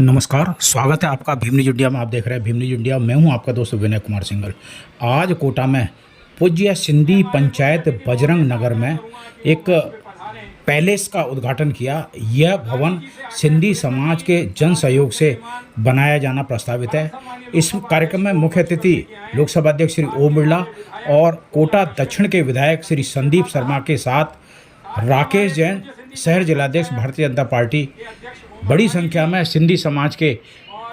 नमस्कार, स्वागत है आपका भीम न्यूज इंडिया में। आप देख रहे हैं भीम न्यूज इंडिया। मैं हूं आपका दोस्त विनय कुमार सिंघल। आज कोटा में पूज्य सिंधी पंचायत बजरंग नगर में एक पैलेस का उद्घाटन किया। यह भवन सिंधी समाज के जन सहयोग से बनाया जाना प्रस्तावित है। इस कार्यक्रम में मुख्य अतिथि लोकसभा अध्यक्ष श्री ओम बिरला और कोटा दक्षिण के विधायक श्री संदीप शर्मा के साथ राकेश जैन, शहर जिलाध्यक्ष भारतीय जनता पार्टी, बड़ी संख्या में सिंधी समाज के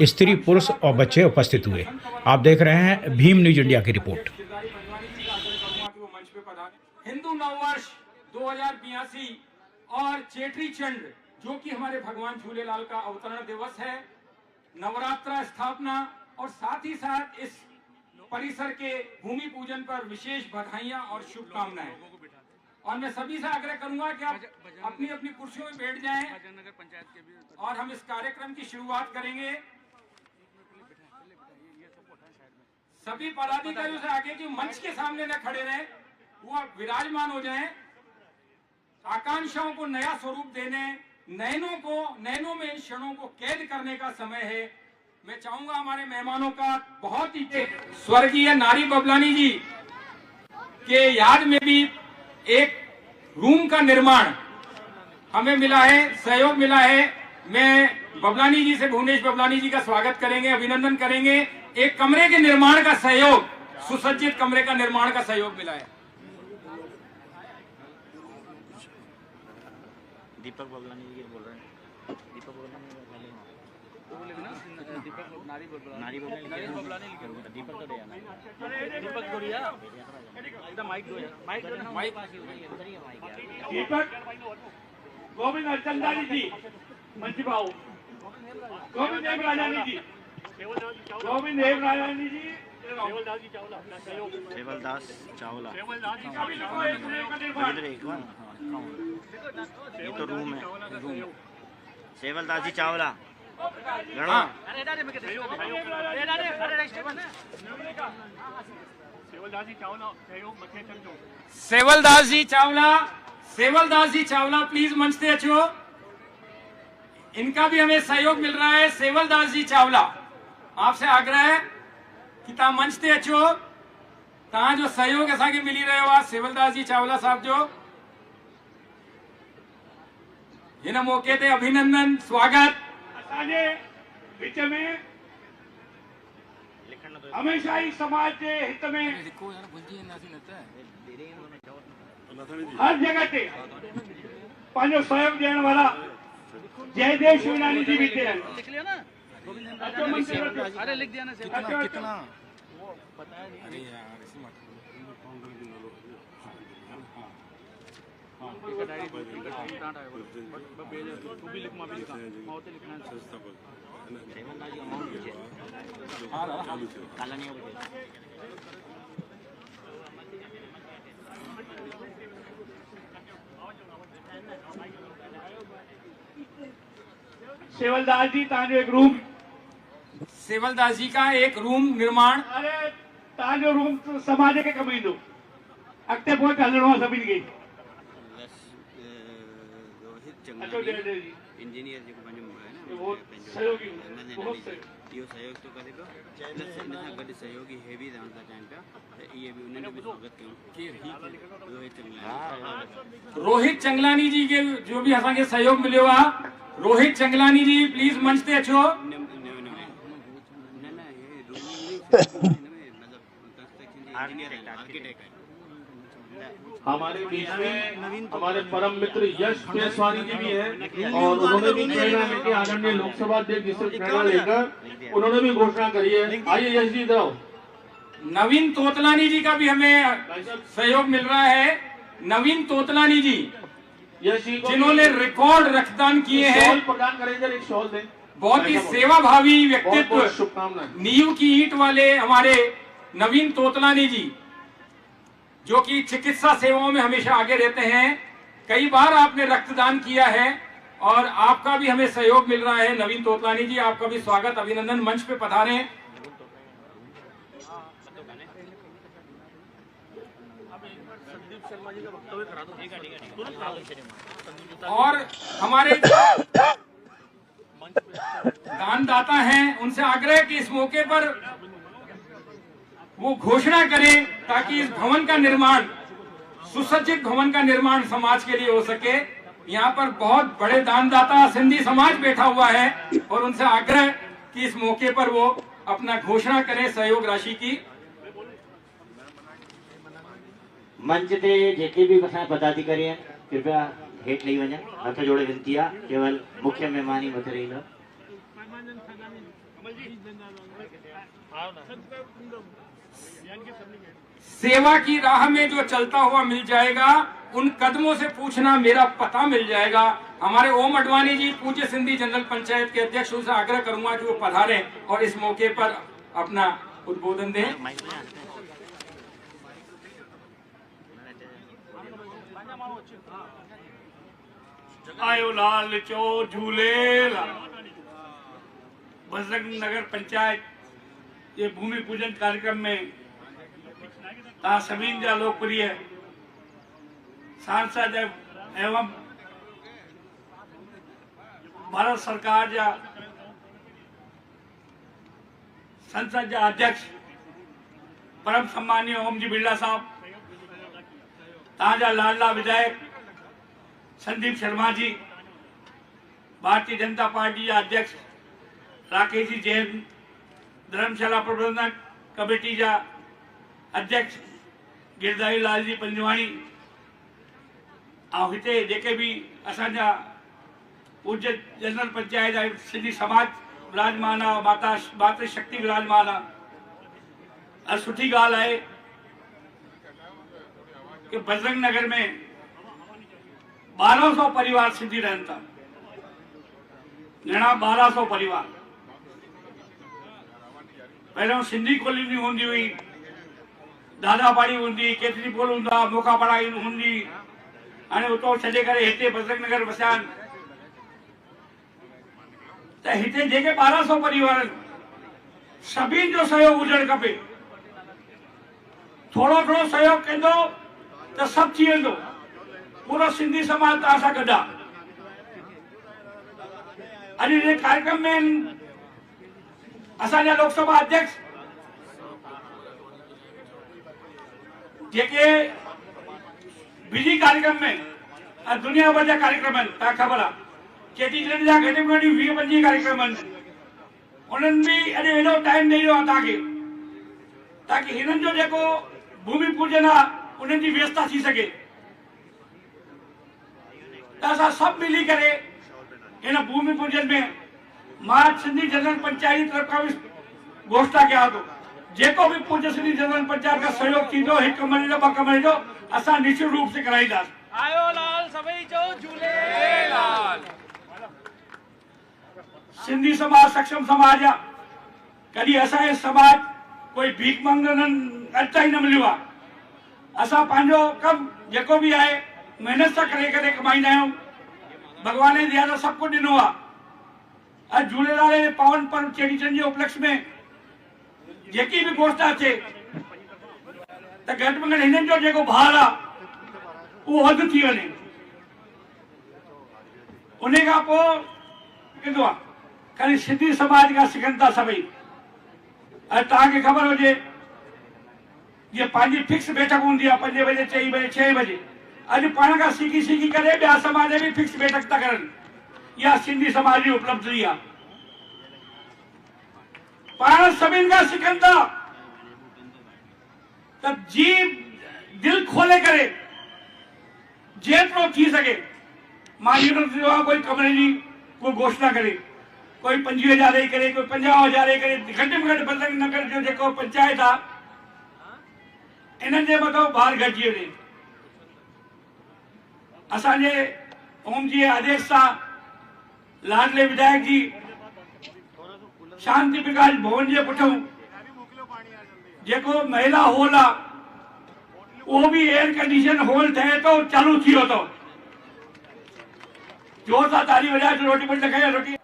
स्त्री, पुरुष और बच्चे उपस्थित हुए। आप देख रहे हैं भीम न्यूज इंडिया की रिपोर्ट। हिंदू नववर्ष 2082 और चेटी चंड जो कि हमारे भगवान झूलेलाल का अवतरण दिवस है, नवरात्रा स्थापना और साथ ही साथ इस परिसर के भूमि पूजन पर विशेष बधाइयां और शुभकामनाएं। और मैं सभी से आग्रह करूंगा कि आप अपनी अपनी कुर्सियों में बैठ जाएं और हम इस कार्यक्रम की शुरुआत करेंगे। सभी पदाधिकारियों से आगे जो मंच के सामने न खड़े रहे, वो आप विराजमान हो जाएं। आकांक्षाओं को नया स्वरूप देने, नैनों में इन क्षणों को कैद करने का समय है। मैं चाहूंगा हमारे मेहमानों का बहुत ही स्वर्गीय नारी बबलानी जी के याद में भी एक रूम का निर्माण हमें मिला है, सहयोग मिला है। मैं बबलानी जी से, भुवनेश बबलानी जी का स्वागत करेंगे, अभिनंदन करेंगे। एक कमरे के निर्माण का सहयोग, सुसज्जित कमरे का निर्माण का सहयोग मिला है। दीपक बबलानी जी बोल रहे हैं। दीपक बबलानी नारी बबलानी दीपक तो दिया, दीपक तो दिया, एकदम माइक दो यार, माइक दीपक गोविंद हरचंदानी जी, मंच भाऊ गोविंद देव राजानी जी, गोविंद देव राजानी जी, सेवलदास चावला। ये तो रूम है, रूम सेवलदास जी चावला। सेवलदास जी चावला प्लीज मंच पे अचो। इनका भी हमें सहयोग मिल रहा है। सेवलदास जी चावला, आपसे आग्रह है कि ता मंच पे अचो। ता जो सहयोग असांखे मिली रहियो आहे, सेवलदास जी चावला साहब जो हिन मौके ते अभिनंदन, स्वागत। असांजे विच में हमेशा ही समाज के हित में हर जगह ते पंहिंजो सहयोग ॾियण वारा जयदेव शिवनानी जी भी थे। अरे लिख दिया ना, कितना अरे यार सेवलदास जी तव्हांजो एक रूम, सेवलदास जी का एक रूम निर्माण, अरे तव्हांजो रूम समाज खे कमु ईंदो। अॻिते पोइ हलणो आहे सभिनि खे। अचो जयदेव जी, इंजीनियर जेको पंहिंजो आहे न, वो सहयोगी बहुत सहयोग। इहो सहयोग तो करे पियो। प्लस इन सां गॾु सहयोगी हे बि रहण था चाहिनि पिया, त इहे बि उन्हनि जो बि स्वागत कयूं। रोहित चंगलानी जी के जो भी असांखे सहयोग मिलियो आहे। रोहित चंगलानी जी प्लीज मंच ते अचो। हमारे बीच में हमारे परम मित्र यश केसवानी जी भी हैं और उन्होंने भी प्रेरणा लेके आदरणीय लोकसभा अध्यक्ष जी से प्रेरणा लेकर उन्होंने भी घोषणा करी है। आइए यश जी इधर आओ। नवीन तोतलानी जी का भी हमें सहयोग मिल रहा है। नवीन तोतलानी जी, यश जी को जिन्होंने रिकॉर्ड रक्तदान किए हैं, शॉल प्रदान करेंगे, एक शॉल दें। बहुत ही सेवाभावी व्यक्तित्व, शुभकामनाएं। नींव की ईंट वाले हमारे नवीन तोतलानी जी, जो कि चिकित्सा सेवाओं में हमेशा आगे रहते हैं। कई बार आपने रक्तदान किया है और आपका भी हमें सहयोग मिल रहा है। नवीन तोतलानी जी, आपका भी स्वागत, अभिनंदन। मंच पे पधारें। और हमारे दानदाता हैं उनसे आग्रह कि इस मौके पर वो घोषणा करें ताकि इस भवन का निर्माण, सुसज्जित भवन का निर्माण समाज के लिए हो सके। यहाँ पर बहुत बड़े दानदाता सिंधी समाज बैठा हुआ है और उनसे आग्रह कि इस मौके पर वो अपना घोषणा करें सहयोग राशि की। मंच ते जेके भी असां पदाधिकारी आहिनि कृपया हेठि लही वञनि, हथ जोड़े विनती आहे, केवल मुख्य महिमान ही मथे रहींदा। सेवा की राह में जो चलता हुआ मिल जाएगा, उन कदमों से पूछना मेरा पता मिल जाएगा। हमारे ओम अडवाणी जी पूज्य सिंधी जनरल पंचायत के अध्यक्ष, उनसे आग्रह करूंगा कि वो पधारें और इस मौके पर अपना उद्बोधन दें। आयो लाल चो झूलेलाल। बजरंग नगर पंचायत ये भूमि पूजन कार्यक्रम में तव्हां सभिनी जा लोकप्रिय सांसद एवं भारत सरकार जा संसद जा अध्यक्ष परम सम्मानीय ओम जी बिरला साहब, तव्हांजा लाडला विधायक संदीप शर्मा जी, भारतीय जनता पार्टी जा अध्यक्ष राकेश जी जैन, धर्मशाला प्रबंधक कमेटी जा अध्यक्ष गिरधारी लाल जी पंजवाणी, और हिते जेके भी असांजा पूज्य जनरल पंचायत जा सिंधी समाज विराजमान आहे, माता शक्ति विराजमान आहे। सुठी ॻाल्हि आहे कि बजरंग नगर में 1200 परिवार सिंधी रहन था। घणा 1200 परिवार। पहले सिंधी कॉलोनी होंदी हुई, दादाबाड़ी होंदी, केतरी पोल होंदा, मोखापाड़ा होंदी, हाणे उतो छॾे करे हिते बजरंग नगर वसिया आहिनि। त हिते जेके 1200 परिवार सभिनि जो सहयोग हुजणु खपे। थोड़ो थोड़ो सहयोग कंदो त सभु थी वेंदो। पूरो सिंधी समाज तव्हां सां गॾु आहे। अॼु जे कार्यक्रम में असांजा लोकसभा अध्यक्ष जेके बिजी कार्यक्रम में दुनिया भर जा कार्यक्रम आहिनि, तव्हां ख़बर आहे, चेटीचंड जा घटि में घटि 20-25 कार्यक्रम आहिनि, उन्हनि बि अॼु हेॾो टाइम ॾेई वियो आहे तव्हांखे ताकि हिननि जो जेको भूमि पूजन आहे उन्हनि जी व्यवस्था थी सघे। त असां सभु मिली करे इन भूमि पूजन में मां सिंधी जनरल पंचायत जी तरफ़ खां बि घोषणा कयां थो, जेको बि पूज्य सिंधी जनरल पंचायत का सहयोग थींदो, 1 कमरे जो 2 कमरे जो, असां निश्चित रूप से कराईंदासीं। आयो लाल सभई चो झूलेलाल। सिंधी समाज सक्षम समाज आहे। कॾहिं असांजे समाज कोई भीख मंगनि अटता ही न मिलियो आहे। असां पंहिंजो कमु जेको बि आहे मेहनत सां करे करे कमाईंदा आहियूं। भगवान जी दया सां सभु कुझु ॾिनो आहे। अॼु झूलेलाल जे पावन पर्व चेटीचंड जे उपलक्ष्य में जेकी बि घोषणा थिए त घटि में घटि हिननि जो जेको भार आहे उहो वधि थी वञे। उन खां पोइ कंदो आहे ख़ाली सिंधी समाज खां सिखनि था सभई। अॼु तव्हांखे ख़बर हुजे जीअं पंहिंजी फिक्स बैठक हूंदी आहे 5 बजे 4 बजे 6 बजे, अॼु पाण खां सीखी सीखी करे ॿिया समाज बि फिक्स बैठक था करनि। इहा सिंधी समाज जी उपलब्धि आहे। पाण सभिनि खां सिखनि था त जी दिल खोले करे जेतिरो थी सके। मां इहो कोई कमरे जी कोई घोषणा करे, कोई 25,000 करे, कोई 50,000 करे, घटि में घटि बजरंग नगर जो जेको पंचायत आहे इन्हनि जे मथां भार घटिजी वञे। असांजे ओम जी आदेश सां लाडले विधायक जी शांति प्रकाश भवन जे पुठियां जेको महिला हॉल आहे उहो बि एयर कंडीशन हॉल ठहे थो, चालू थी वियो अथव। जोर सां ताली वॼाए रोटी पट खाए रोटी।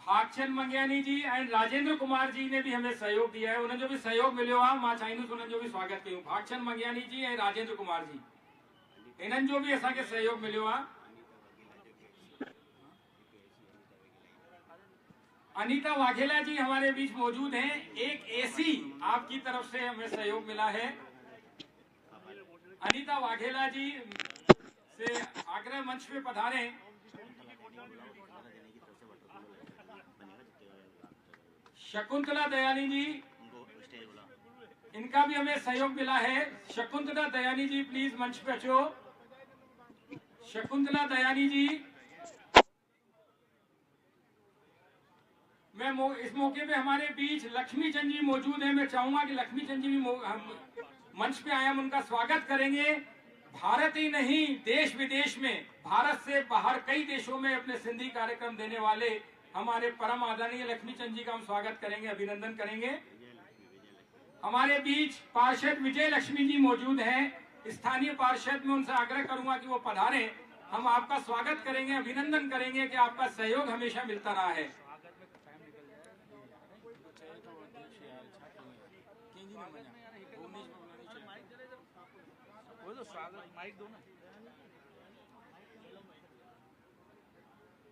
भागचंद मंगियानी जी एंड राजेंद्र कुमार जी ने भी हमें सहयोग दिया है, उन्हें जो भी सहयोग मिलो आहे मां चाहींदुसि उन्हनि जो भी स्वागत कयूं। भागचंद मंगियानी जी ऐं राजेंद्र कुमार जी, इन्हनि जो भी असांखे सहयोग मिलो आहे। अनीता वाघेला जी हमारे बीच मौजूद हैं। एक एसी आपकी तरफ से हमें सहयोग मिला है। अनीता वाघेला जी से आग्रह मंच पे पधारें। शकुंतला दयानी जी, इनका भी हमें सहयोग मिला है। शकुंतला दयानी जी प्लीज मंच पे अच्छो। शकुंतला दयानी जी, इस मौके पे हमारे बीच लक्ष्मी चंद जी मौजूद हैं। मैं चाहूंगा कि लक्ष्मी चंद जी भी मंच पे आए, हम उनका स्वागत करेंगे। भारत ही नहीं, देश विदेश में, भारत से बाहर कई देशों में अपने सिंधी कार्यक्रम देने वाले हमारे परम आदरणीय लक्ष्मी चंद जी का हम स्वागत करेंगे, अभिनंदन करेंगे। हमारे बीच पार्षद विजय लक्ष्मी जी मौजूद हैं। स्थानीय पार्षद में उनसे आग्रह करूंगा कि वो पधारें। हम आपका स्वागत करेंगे, अभिनंदन करेंगे कि आपका सहयोग हमेशा मिलता रहा है।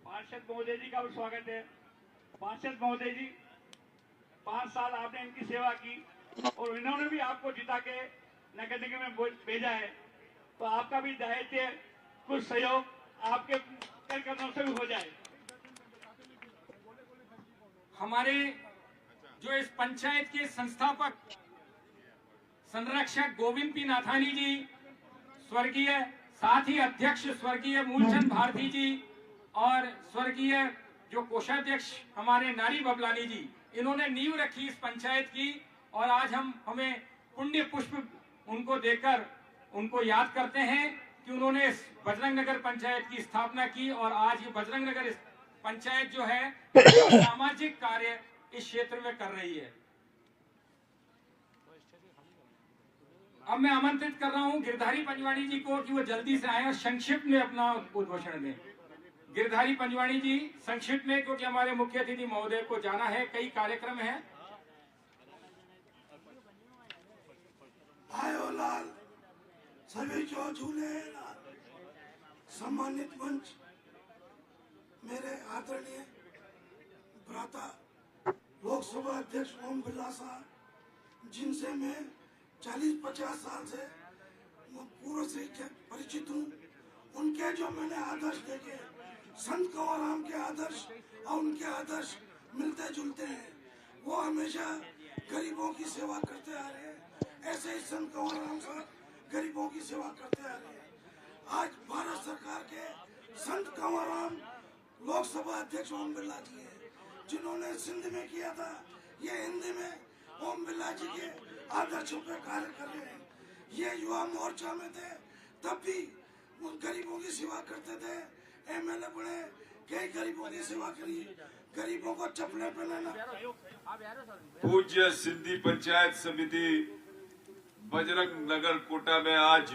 पार्षद महोदय जी का भी स्वागत है। पार्षद महोदय जी, 5 साल आपने इनकी सेवा की और इन्होंने भी आपको जिता के नगर निगम में भेजा है, तो आपका भी दायित्व कुछ सहयोग आपके कार्यकर्ताओं से भी हो जाए। हमारे जो इस पंचायत के संस्थापक संरक्षक गोविंद पी नाथानी जी, स्वर्गीय साथ ही अध्यक्ष स्वर्गीय मूलचंद भारती जी और स्वर्गीय जो कोषाध्यक्ष हमारे नारी बबलानी जी, इन्होंने नींव रखी इस पंचायत की और आज हमें पुण्य पुष्प उनको देकर उनको याद करते हैं कि उन्होंने इस बजरंग नगर पंचायत की स्थापना की और आज ये बजरंग नगर पंचायत जो है सामाजिक कार्य इस क्षेत्र में कर रही है। अब मैं आमंत्रित कर रहा हूं गिरधारी पंजवाणी जी को कि वो जल्दी से आए और संक्षिप्त में अपना उद्घोषण दें। गिरधारी पंजवाणी जी संक्षिप्त में, क्योंकि हमारे मुख्य अतिथि महोदय को जाना है, कई कार्यक्रम है। आयो लाल सभी जो झूले सम्मानित मंच, मेरे आदरणीय भ्राता लोकसभा अध्यक्ष ओम बिरला साहब, जिनसे मैं 40-50 साल से पूर्व से परिचित हूँ, उनके जो मैंने आदर्श देखे, संत कंवरराम के आदर्श और उनके आदर्श मिलते जुलते हैं। वो हमेशा गरीबों की सेवा करते आ रहे हैं, ऐसे ही संत कंवरराम साहब गरीबों की सेवा करते आ रहे हैं। आज भारत सरकार के संत कंवरराम लोकसभा अध्यक्ष ओम बिरला जी हैं, जिन्होंने सिंध में किया था, ये हिंदी में ओम बिरला जी के आदर्शों पे कार्य कर रहे हैं। ये युवा मोर्चा में थे, तब भी गरीबों की सेवा करते थे। एमएलए बने, कई गरीबों की सेवा करी, गरीबों को चप्पलें पहनाना। पूज्य सिंधी पंचायत समिति बजरंग नगर कोटा में आज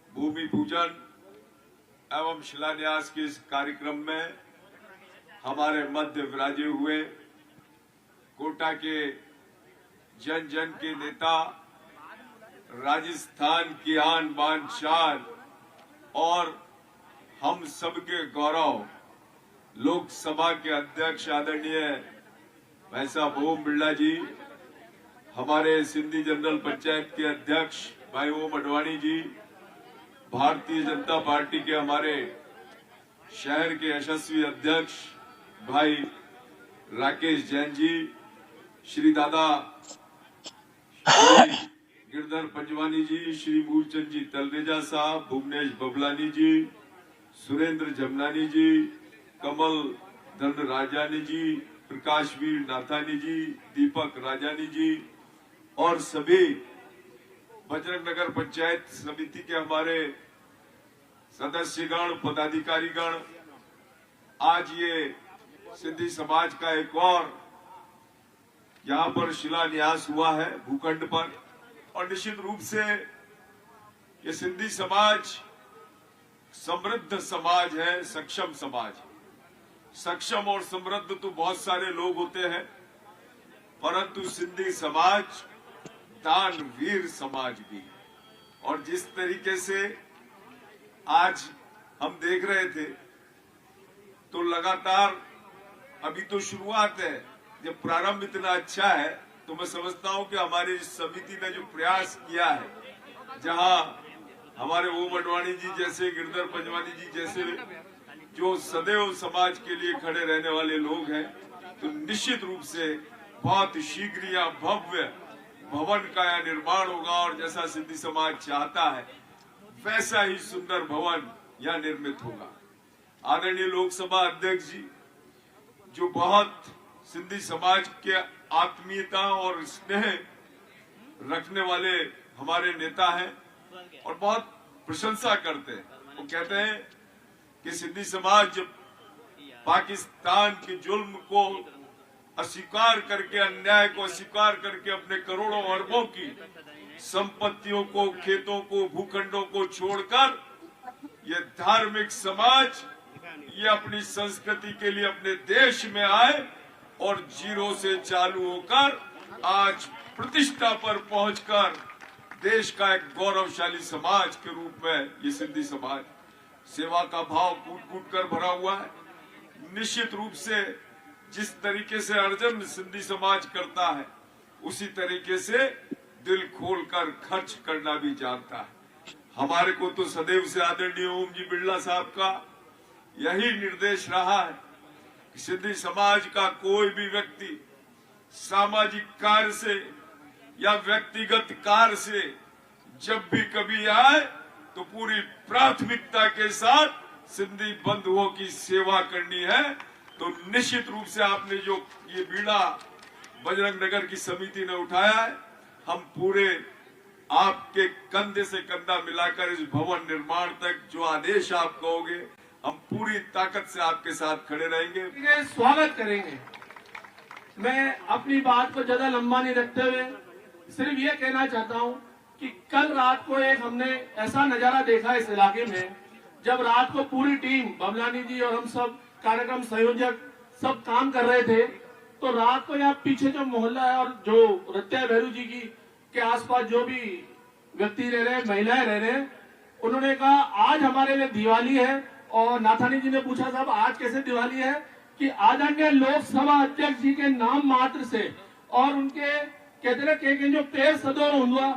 भूमि पूजन एवं शिलान्यास के इस कार्यक्रम में हमारे मध्य विराजे हुए कोटा के जन जन के नेता, राजस्थान की आन बान शान और हम सबके गौरव लोकसभा के अध्यक्ष आदरणीय भाई साहब ओम बिरला जी, हमारे सिंधी जनरल पंचायत के अध्यक्ष भाई ओम अडवाणी जी, भारतीय जनता पार्टी के हमारे शहर के यशस्वी अध्यक्ष भाई राकेश जैन जी, श्री दादा श्री गिरधर पंजवानी जी, श्री मूलचंद जी तलरेजा साहब, भुवनेश बबलानी जी, सुरेंद्र जमनानी जी, कमल धन राजानी जी, प्रकाशवीर नाथानी जी, दीपक राजानी जी और सभी बजरंग नगर पंचायत समिति के हमारे सदस्यगण, पदाधिकारीगण, आज ये सिंधी समाज का एक और यहाँ पर शिलान्यास हुआ है भूखंड पर, और निश्चित रूप से ये सिंधी समाज समृद्ध समाज है, सक्षम समाज। सक्षम और समृद्ध तो बहुत सारे लोग होते हैं, परंतु सिंधी समाज दानवीर समाज भी। और जिस तरीके से आज हम देख रहे थे, तो लगातार अभी तो शुरुआत है। जब प्रारंभ इतना अच्छा है तो मैं समझता हूं कि हमारी इस समिति ने जो प्रयास किया है, जहां हमारे ओम अडवाणी जी जैसे, गिरधर पंजवानी जी जैसे जो सदैव समाज के लिए खड़े रहने वाले लोग हैं, तो निश्चित रूप से बहुत शीघ्र या भव्य भवन का यहाँ निर्माण होगा और जैसा सिंधी समाज चाहता है वैसा ही सुंदर भवन यहाँ निर्मित होगा। आदरणीय लोकसभा अध्यक्ष जी, जो बहुत सिंधी समाज के आत्मीयता और स्नेह रखने वाले हमारे नेता हैं और बहुत प्रशंसा करते हैं, वो कहते हैं कि सिंधी समाज जब पाकिस्तान के जुल्म को अस्वीकार करके, अन्याय को अस्वीकार करके अपने करोड़ों अरबों की संपत्तियों को, खेतों को, भूखंडों को छोड़कर ये धार्मिक समाज ये अपनी संस्कृति के लिए अपने देश में आए और जीरो से चालू होकर आज प्रतिष्ठा पर पहुंचकर देश का एक गौरवशाली समाज के रूप में ये सिंधी समाज सेवा का भाव कूट कूट कर भरा हुआ है। निश्चित रूप से जिस तरीके से अर्जन सिंधी समाज करता है उसी तरीके से दिल खोलकर खर्च करना भी जानता है। हमारे को तो सदैव से आदरणीय ओम जी बिरला साहब का यही निर्देश रहा है कि सिंधी समाज का कोई भी व्यक्ति सामाजिक कार्य से या व्यक्तिगत कार्य से जब भी कभी आए तो पूरी प्राथमिकता के साथ सिंधी बंधुओं की सेवा करनी है। तो निश्चित रूप से आपने जो ये बीड़ा बजरंग नगर की समिति ने उठाया है, हम पूरे आपके कंधे से कंधा मिलाकर इस भवन निर्माण तक जो आदेश आप कहोगे हम पूरी ताकत से आपके साथ खड़े रहेंगे, स्वागत करेंगे। मैं अपनी बात को ज्यादा लंबा नहीं रखते हुए सिर्फ ये कहना चाहता हूँ कि कल रात को एक हमने ऐसा नजारा देखा इस इलाके में, जब रात को पूरी टीम बबलानी जी और हम सब कार्यक्रम संयोजक सब काम कर रहे थे, तो रात को यहाँ पीछे जो मोहल्ला है और जो रत्या भैरू जी की के आसपास जो भी व्यक्ति रह रहे हैं, महिलाएं रह रहे हैं, उन्होंने कहा आज हमारे लिए दिवाली है। और नाथानी जी ने पूछा साहब आज कैसे दिवाली है, कि आदरणीय लोकसभा अध्यक्ष जी के नाम मात्र से और उनके कहते ना कि जो पेड़ सदो हुआ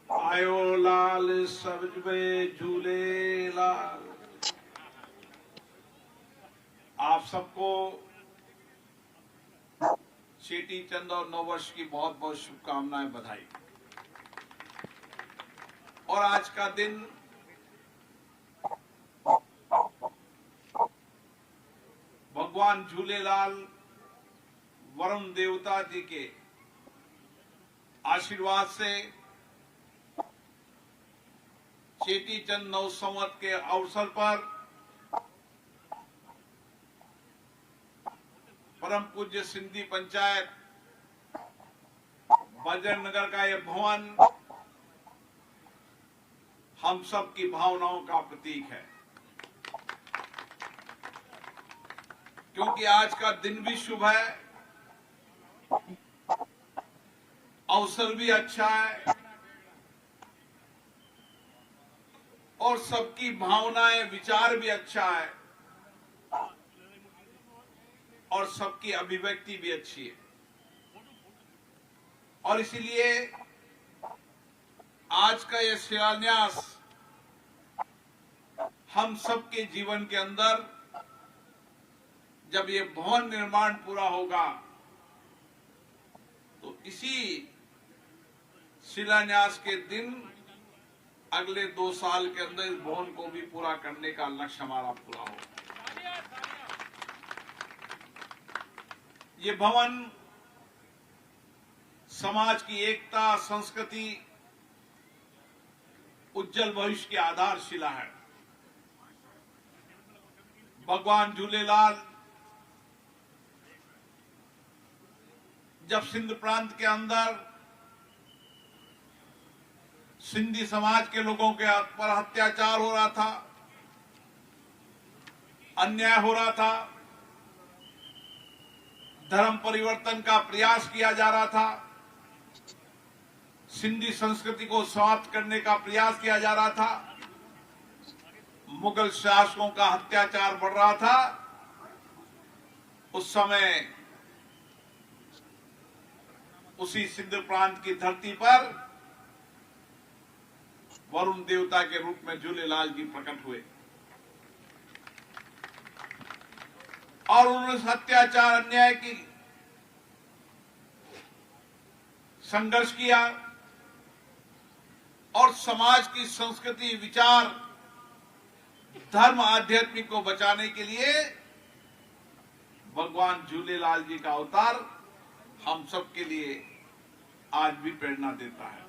आयो लाल सबज में झूले लाल। आप सबको चेटी चंद और नववर्ष की बहुत बहुत शुभकामनाएं, बधाई। और आज का दिन भगवान झूलेलाल वरुण देवता जी के आशीर्वाद से चेटी चंद नव संवत के अवसर पर परम पूज्य सिंधी पंचायत बजरंग नगर का यह भवन हम सब की भावनाओं का प्रतीक है, क्योंकि आज का दिन भी शुभ है, अवसर भी अच्छा है और सबकी भावनाएं विचार भी अच्छा है और सबकी अभिव्यक्ति भी अच्छी है। और इसलिए आज का यह शिलान्यास हम सबके जीवन के अंदर जब ये भवन निर्माण पूरा होगा तो इसी शिलान्यास के दिन अगले 2 साल के अंदर इस भवन को भी पूरा करने का लक्ष्य हमारा पूरा होगा। ये भवन समाज की एकता, संस्कृति, उज्जवल भविष्य की आधारशिला है। भगवान झूलेलाल जब सिंध प्रांत के अंदर सिंधी समाज के लोगों के पर अत्याचार हो रहा था, अन्याय हो रहा था, धर्म परिवर्तन का प्रयास किया जा रहा था, सिंधी संस्कृति को समाप्त करने का प्रयास किया जा रहा था, मुगल शासकों का अत्याचार बढ़ रहा था, उस समय उसी सिंध प्रांत की धरती पर वरुण देवता के रूप में झूलेलाल जी प्रकट हुए और उन्होंने अत्याचार अन्याय की संघर्ष किया और समाज की संस्कृति, विचार, धर्म, आध्यात्मिक को बचाने के लिए भगवान झूलेलाल जी का अवतार हम सब के लिए आज भी प्रेरणा देता है।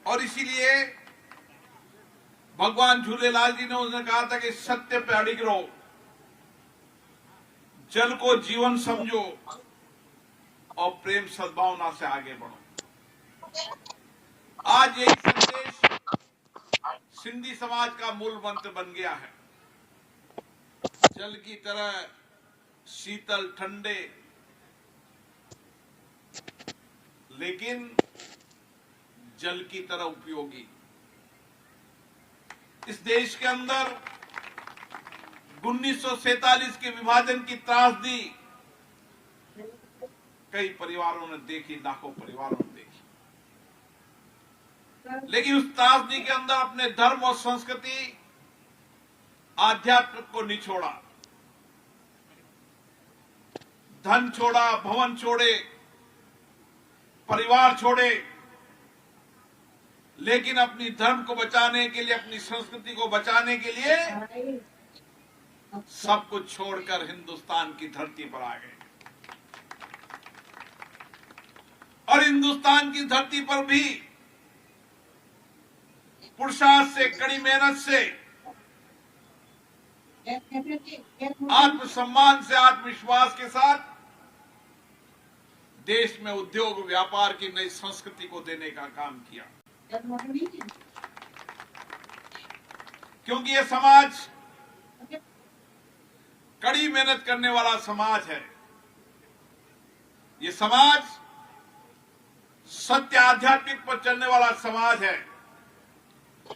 और इसीलिए भगवान झूलेलाल जी ने उन्होंने कहा था कि सत्य पे अडिग रहो, जल को जीवन समझो और प्रेम सद्भावना से आगे बढ़ो। आज यही संदेश सिंधी समाज का मूल मंत्र बन गया है। जल की तरह शीतल, ठंडे, लेकिन जल की तरह उपयोगी। इस देश के अंदर 1947 के विभाजन की त्रासदी कई परिवारों ने देखी, लाखों परिवारों ने देखी, लेकिन उस त्रासदी के अंदर अपने धर्म और संस्कृति, आध्यात्म को नहीं छोड़ा। धन छोड़ा, भवन छोड़े, परिवार छोड़े, लेकिन अपनी धर्म को बचाने के लिए, अपनी संस्कृति को बचाने के लिए सब कुछ छोड़कर हिंदुस्तान की धरती पर आ गए। और हिंदुस्तान की धरती पर भी पुरुषार्थ से, कड़ी मेहनत से, आत्मसम्मान से, आत्मविश्वास के साथ देश में उद्योग व्यापार की नई संस्कृति को देने का काम किया। क्योंकि यह समाज कड़ी मेहनत करने वाला समाज है। ये समाज सत्य, आध्यात्मिक पर चलने वाला समाज है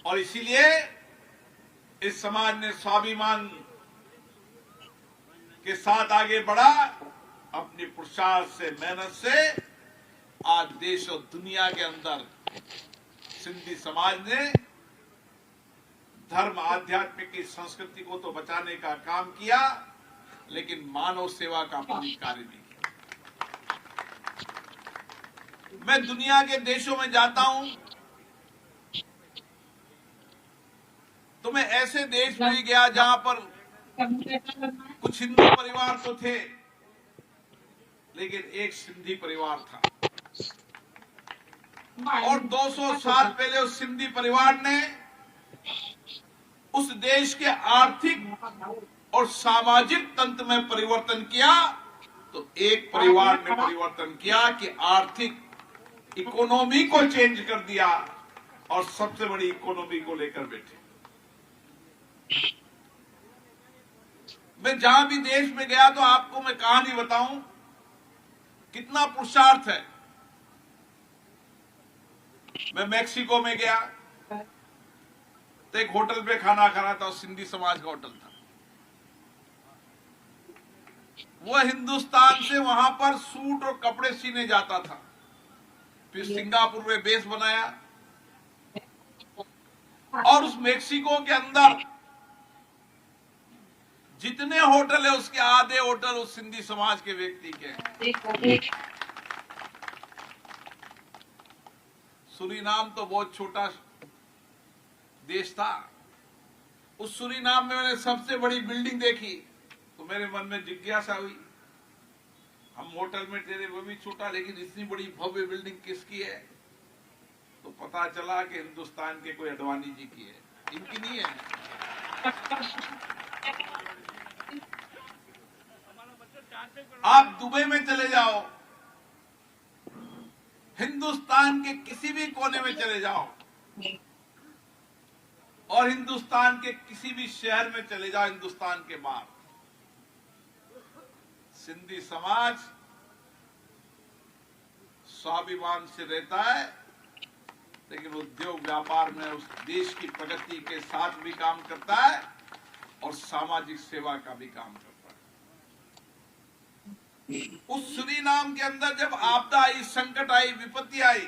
और इसीलिए इस समाज ने स्वाभिमान के साथ आगे बढ़ा। अपनी पुरुषार्थ से, मेहनत से आज देश और दुनिया के अंदर सिंधी समाज ने धर्म, आध्यात्मिक की संस्कृति को तो बचाने का काम किया, लेकिन मानव सेवा का पूरी कार्य भी किया। मैं दुनिया के देशों में जाता हूं तो मैं ऐसे देश में भी गया जहां पर कुछ हिंदू परिवार तो थे, लेकिन एक सिंधी परिवार था और 200 साल पहले उस सिंधी परिवार ने उस देश के आर्थिक और सामाजिक तंत्र में परिवर्तन किया। तो एक परिवार ने परिवर्तन किया कि आर्थिक इकोनॉमी को चेंज कर दिया और सबसे बड़ी इकोनॉमी को लेकर बैठे। मैं जहां भी देश में गया तो आपको मैं कहानी बताऊं कितना पुरुषार्थ है। मैं मैक्सिको में गया तो एक होटल पे खाना खाना था, सिंधी समाज का होटल था। वो हिंदुस्तान से वहां पर सूट और कपड़े सीने जाता था, फिर सिंगापुर में बेस बनाया और उस मैक्सिको के अंदर जितने होटल है उसके आधे होटल उस सिंधी समाज के व्यक्ति के हैं। सूरीनाम तो बहुत छोटा देश था। उस सूरीनाम में मैंने सबसे बड़ी बिल्डिंग देखी तो मेरे मन में जिज्ञासा हुई, हम होटल में ठहरे, वो भी छोटा, लेकिन इतनी बड़ी भव्य बिल्डिंग किसकी है? तो पता चला कि हिंदुस्तान के कोई अडवाणी जी की है, इनकी नहीं है। आप दुबई में चले जाओ, हिंदुस्तान के किसी भी कोने में चले जाओ और हिंदुस्तान के किसी भी शहर में चले जाओ, हिंदुस्तान के बाहर, सिंधी समाज स्वाभिमान से रहता है, लेकिन उद्योग व्यापार में उस देश की प्रगति के साथ भी काम करता है और सामाजिक सेवा का भी काम करता है। उस सूरीनाम के अंदर जब आपदा आई, संकट आई, विपत्ति आई,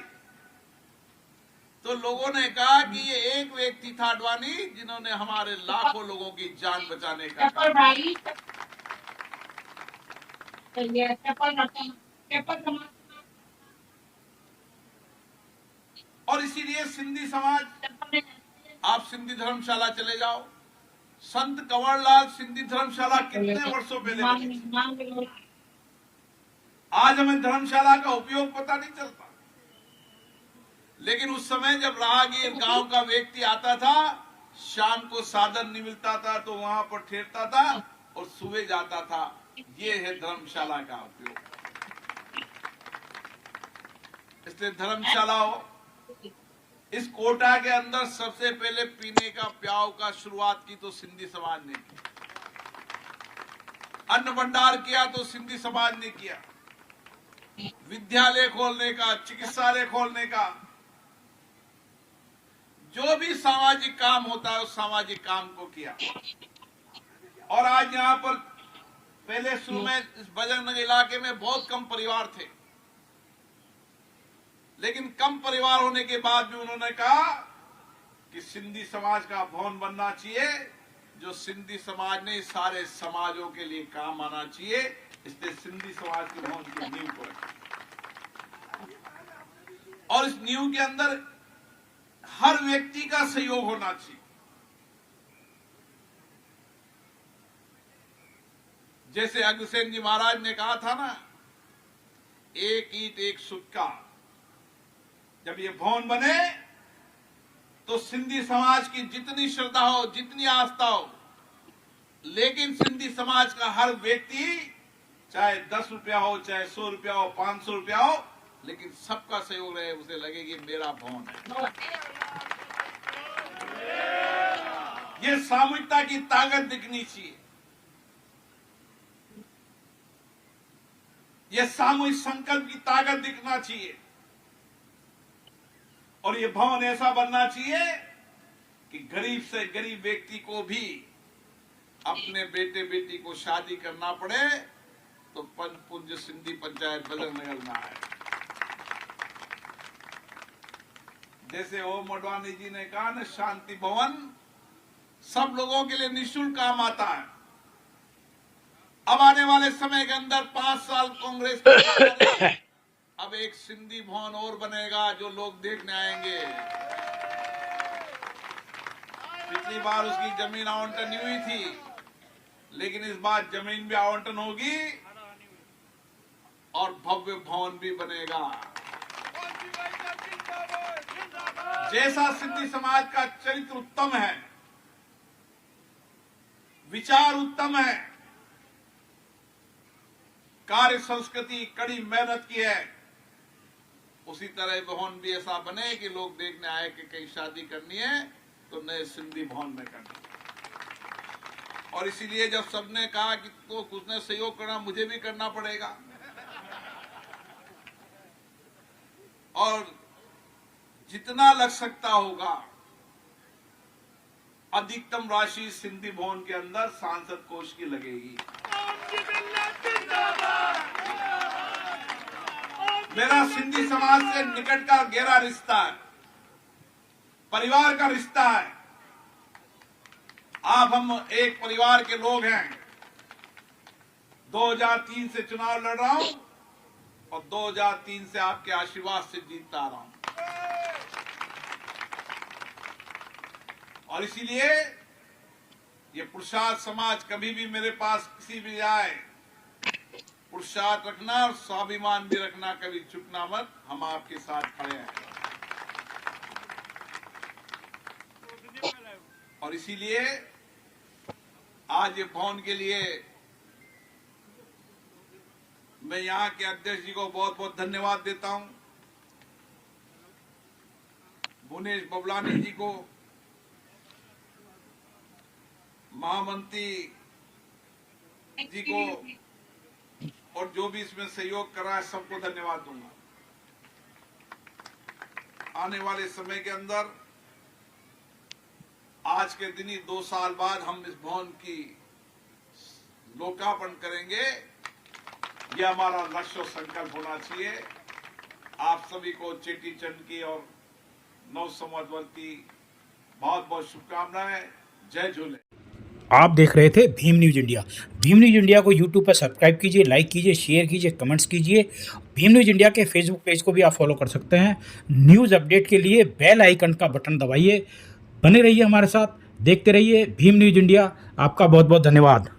तो लोगों ने कहा कि ये एक व्यक्ति था अडवाणी जिन्होंने हमारे लाखों लोगों की जान बचाने का काम। और इसीलिए सिंधी समाज, आप सिंधी धर्मशाला चले जाओ, संत कंवरलाल सिंधी धर्मशाला कितने वर्षों पहले बनी थी। आज हमें धर्मशाला का उपयोग पता नहीं चलता, लेकिन उस समय जब राहगीर गांव का व्यक्ति आता था, शाम को साधन नहीं मिलता था तो वहां पर ठहरता था और सुबह जाता था। ये है धर्मशाला का उपयोग। इसलिए धर्मशाला हो, इस कोटा के अंदर सबसे पहले पीने का प्याव का शुरुआत की तो सिंधी समाज ने की। अन्न भंडार किया तो सिंधी समाज ने किया। विद्यालय खोलने का, चिकित्सालय खोलने का, जो भी सामाजिक काम होता है उस सामाजिक काम को किया। और आज यहाँ पर पहले शुरू में इस बजरंग नगर इलाके में बहुत कम परिवार थे, लेकिन कम परिवार होने के बाद भी उन्होंने कहा कि सिंधी समाज का भवन बनना चाहिए, जो सिंधी समाज ने सारे समाजों के लिए काम आना चाहिए। इसलिए सिंधी समाज के भवन की नींव को रखी और इस नींव के अंदर हर व्यक्ति का सहयोग होना चाहिए। जैसे अग्रसेन जी महाराज ने कहा था ना, एक ईंट एक सुक्का। जब ये भवन बने तो सिंधी समाज की जितनी श्रद्धा हो, जितनी आस्था हो, लेकिन सिंधी समाज का हर व्यक्ति, चाहे 10 रुपया हो, चाहे 100 रुपया हो, 500 रुपया हो, लेकिन सबका सहयोग रहे, उसे लगे कि मेरा भवन है। ये सामूहिकता की ताकत दिखनी चाहिए। ये सामूहिक संकल्प की ताकत दिखना चाहिए। और ये भवन ऐसा बनना चाहिए कि गरीब से गरीब व्यक्ति को भी अपने बेटे बेटी को शादी करना पड़े तो पंचपुंज सिंधी पंचायत बजरंग नगर में आए। जैसे ओम अडवाणी जी ने कहा ना, शांति भवन सब लोगों के लिए निःशुल्क काम आता है। अब आने वाले समय के अंदर 5 साल कांग्रेस के अब एक सिंधी भवन और बनेगा जो लोग देखने आएंगे। पिछली बार उसकी जमीन आवंटन नहीं हुई थी, लेकिन इस बार जमीन भी आवंटन होगी और भव्य भवन भी बनेगा। जैसा सिंधी समाज का चरित्र उत्तम है, विचार उत्तम है, कार्य संस्कृति कड़ी मेहनत की है, उसी तरह भवन भी ऐसा बने कि लोग देखने आए कि कहीं शादी करनी है तो नए सिंधी भवन में करनी है। और इसीलिए जब सबने कहा कि तो कुछ ने सहयोग करना, मुझे भी करना पड़ेगा। और जितना लग सकता होगा अधिकतम राशि सिंधी भवन के अंदर सांसद कोष की लगेगी। मेरा सिंधी समाज से निकट का गहरा रिश्ता है, परिवार का रिश्ता है। आप हम एक परिवार के लोग हैं। 2003 से चुनाव लड़ रहा हूं और 2003 से आपके आशीर्वाद से जीतता आ रहा हूं। और इसीलिए ये पुरुषार्थ समाज कभी भी मेरे पास किसी भी आए, पुरुषार्थ रखना और स्वाभिमान भी रखना, कभी झुकना मत। हम आपके साथ खड़े हैं। और इसीलिए आज ये भवन के लिए मैं यहाँ के अध्यक्ष जी को बहुत बहुत धन्यवाद देता हूं, भुवनेश बबलानी जी को, महामंत्री जी को, और जो भी इसमें सहयोग कर रहा है सबको धन्यवाद दूंगा। आने वाले समय के अंदर आज के दिन ही 2 साल बाद हम इस भवन की लोकार्पण करेंगे। यह हमारा लक्ष्य और संकल्प होना चाहिए। आप सभी को चेटी चंद की और नव संवत्सर की बहुत बहुत शुभकामनाएं। जय झूले। आप देख रहे थे Bhim news India. Bhim news India को यूट्यूब पर सब्सक्राइब कीजिए, लाइक कीजिए, शेयर कीजिए, कमेंट्स कीजिए। भीम न्यूज़ इंडिया के फेसबुक पेज को भी आप फॉलो कर सकते हैं। न्यूज़ अपडेट के लिए बेल आइकन का बटन दबाइए। बने रहिए हमारे साथ, देखते रहिए भीम न्यूज़ इंडिया। आपका बहुत बहुत धन्यवाद।